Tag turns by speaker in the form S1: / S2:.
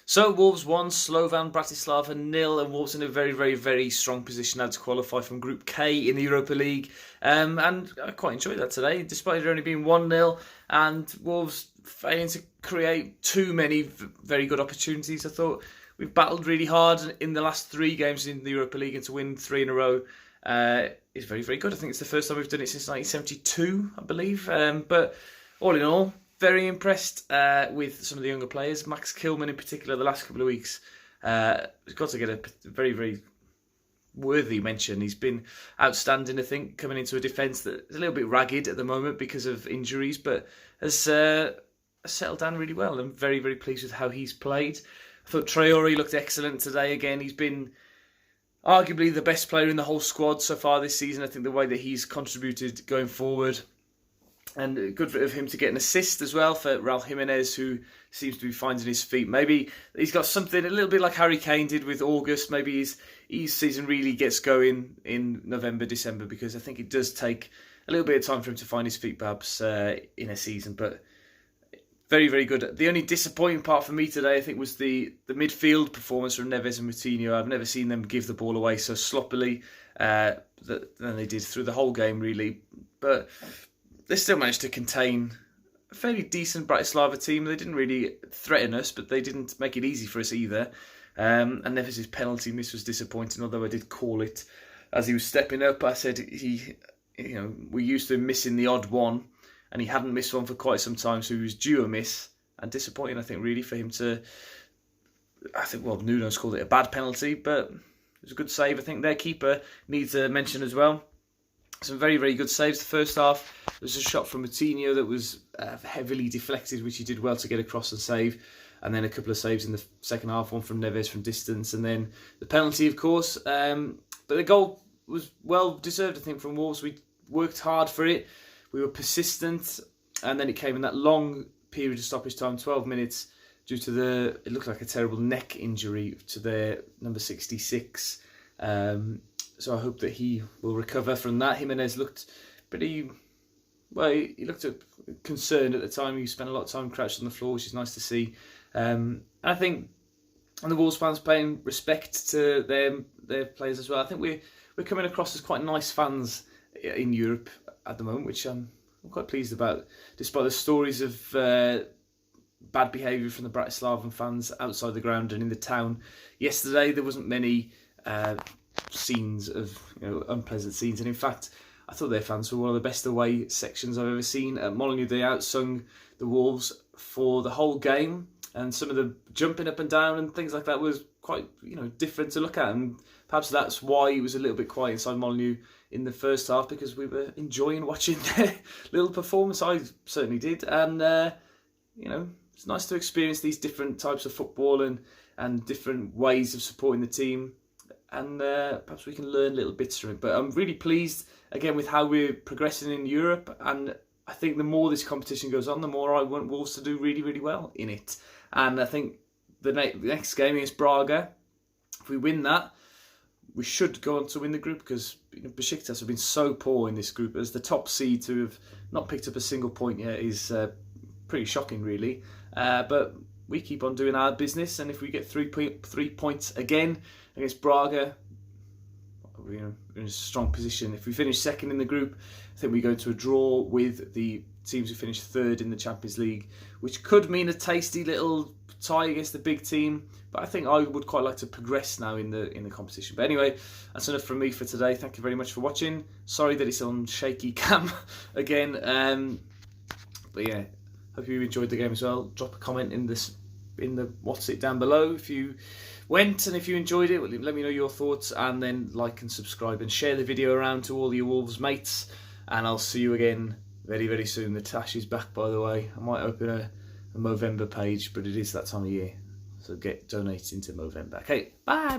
S1: So Wolves won, Slovan, Bratislava 0, and Wolves in a very, very, very strong position now to qualify from Group K in the Europa League. And I quite enjoyed that today, despite it only being 1-0 and Wolves failing to create too many very good opportunities. I thought we've battled really hard in the last 3 games in the Europa League, and to win 3 in a row is very, very good. I think it's the first time we've done it since 1972, I believe. But all in all, very impressed with some of the younger players. Max Kilman in particular, the last couple of weeks, has got to get a very, very worthy mention. He's been outstanding, I think, coming into a defence that's a little bit ragged at the moment because of injuries, but has settled down really well. I'm very, very pleased with how he's played. I thought Traore looked excellent today again. He's been arguably the best player in the whole squad so far this season. I think the way that he's contributed going forward, and good of him to get an assist as well for Raul Jimenez, who seems to be finding his feet. Maybe he's got something a little bit like Harry Kane did with August. Maybe his season really gets going in November, December, because I think it does take a little bit of time for him to find his feet perhaps in a season. But very, very good. The only disappointing part for me today, I think, was the midfield performance from Neves and Moutinho. I've never seen them give the ball away so sloppily than they did through the whole game, really. But they still managed to contain a fairly decent Bratislava team. They didn't really threaten us, but they didn't make it easy for us either. And Neves' penalty miss was disappointing, although I did call it as he was stepping up. I said we're used to him missing the odd one, and he hadn't missed one for quite some time, so he was due a miss. And disappointing, I think, really, for him to... Nuno's called it a bad penalty, but it was a good save. I think their keeper needs a mention as well. Some very, very good saves. The first half, there was a shot from Moutinho that was heavily deflected, which he did well to get across and save. And then a couple of saves in the second half, one from Neves from distance, and then the penalty, of course. But the goal was well deserved, I think, from Wolves. We worked hard for it. We were persistent, and then it came in that long period of stoppage time, 12 minutes, due to it looked like a terrible neck injury to their number 66. So I hope that he will recover from that. Jimenez looked pretty... Well, he looked concerned at the time. He spent a lot of time crouched on the floor, which is nice to see. And I think, and the Wolves fans paying respect to their players as well. I think we're coming across as quite nice fans in Europe at the moment, which I'm quite pleased about, despite the stories of bad behaviour from the Bratislavan fans outside the ground and in the town. Yesterday, there wasn't many scenes of unpleasant scenes, and in fact I thought their fans were one of the best away sections I've ever seen. At Molineux, they outsung the Wolves for the whole game, and some of the jumping up and down and things like that was quite different to look at, and perhaps that's why it was a little bit quiet inside Molineux in the first half, because we were enjoying watching their little performance. I certainly did, and it's nice to experience these different types of football and different ways of supporting the team. And perhaps we can learn little bits from it. But I'm really pleased, again, with how we're progressing in Europe. And I think the more this competition goes on, the more I want Wolves to do really, really well in it. And I think the next game against Braga, if we win that, we should go on to win the group, because Besiktas have been so poor in this group. As the top seed, to have not picked up a single point yet is pretty shocking, really. But we keep on doing our business, and if we get 3 points again against Braga, we're in a strong position. If we finish second in the group, I think we go to a draw with the teams who finished third in the Champions League, which could mean a tasty little tie against the big team. But I think I would quite like to progress now in the competition. But anyway, that's enough from me for today. Thank you very much for watching. Sorry that it's on shaky cam again. But yeah, hope you enjoyed the game as well. Drop a comment in the what's it down below if you went, and if you enjoyed it, let me know your thoughts, and then like and subscribe and share the video around to all your Wolves mates, and I'll see you again very, very soon. The Tash is back, by the way. I might open a Movember page, but it is that time of year, so donate into Movember. Okay, bye.